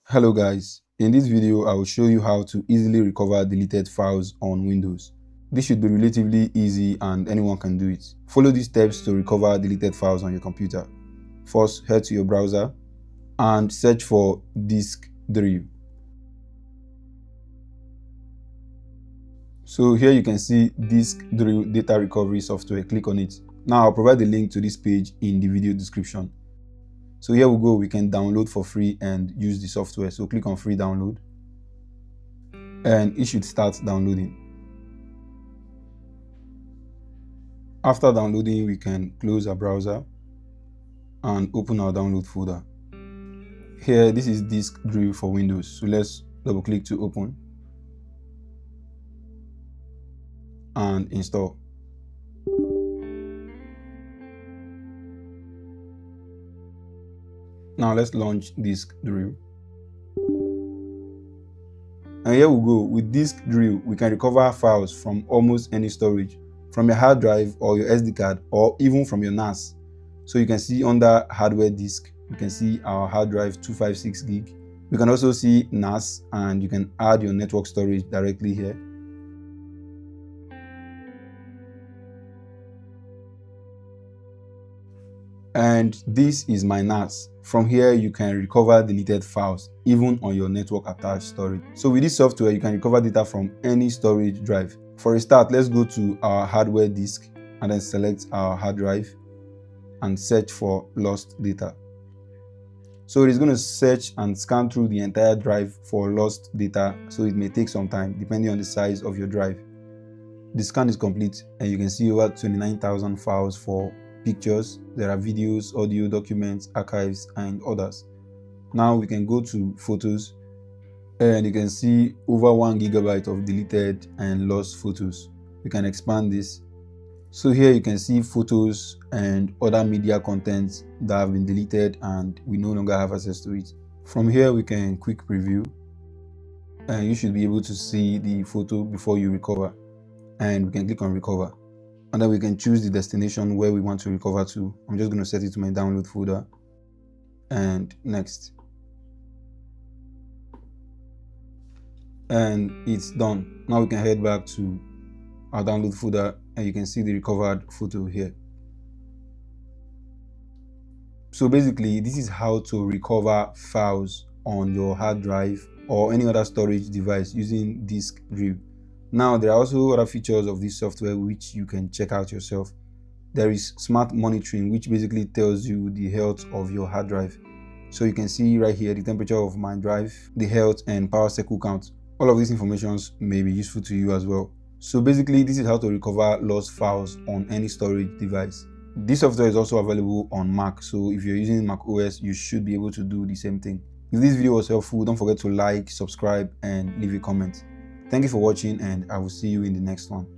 Hello guys, in this video I will show you how to easily recover deleted files on Windows. This should be relatively easy and anyone can do it. Follow these steps to recover deleted files on your computer. First, head to your browser and search for disk drill. So here you can see disk drill data recovery software. Click on it. Now I'll provide the link to this page in the video description. So here we go, we can download for free and use the software. So click on free download and it should start downloading. After downloading, we can close our browser and open our download folder. Here, this is disk drill for Windows. So let's double click to open and install. Now let's launch disk drill. And here we go. With disk drill, we can recover files from almost any storage, from your hard drive or your SD card, or even from your NAS. So you can see under hardware disk, you can see our hard drive 256 gig. We can also see NAS, and you can add your network storage directly here. And this is my NAS. From here, you can recover deleted files, even on your network attached storage. So with this software, you can recover data from any storage drive. For a start, let's go to our hardware disk and then select our hard drive and search for lost data. So it is going to search and scan through the entire drive for lost data, so it may take some time depending on the size of your drive. The scan is complete and you can see over 29,000 files for pictures. There are videos, audio, documents, archives, and others. Now we can go to photos and you can see over 1 gigabyte of deleted and lost photos. We can expand this. So here you can see photos and other media contents that have been deleted and we no longer have access to it. From here we can quick preview and you should be able to see the photo before you recover, and we can click on recover. And then we can choose the destination where we want to recover to. I'm just going to set it to my download folder and next. And it's done. Now we can head back to our download folder and you can see the recovered photo here. So basically, this is how to recover files on your hard drive or any other storage device using disk drill. Now, there are also other features of this software which you can check out yourself. There is smart monitoring, which basically tells you the health of your hard drive. So you can see right here the temperature of my drive, the health and power cycle count. All of these informations may be useful to you as well. So basically, this is how to recover lost files on any storage device. This software is also available on Mac, so if you're using Mac OS, you should be able to do the same thing. If this video was helpful, don't forget to like, subscribe, and leave a comment. Thank you for watching, and I will see you in the next one.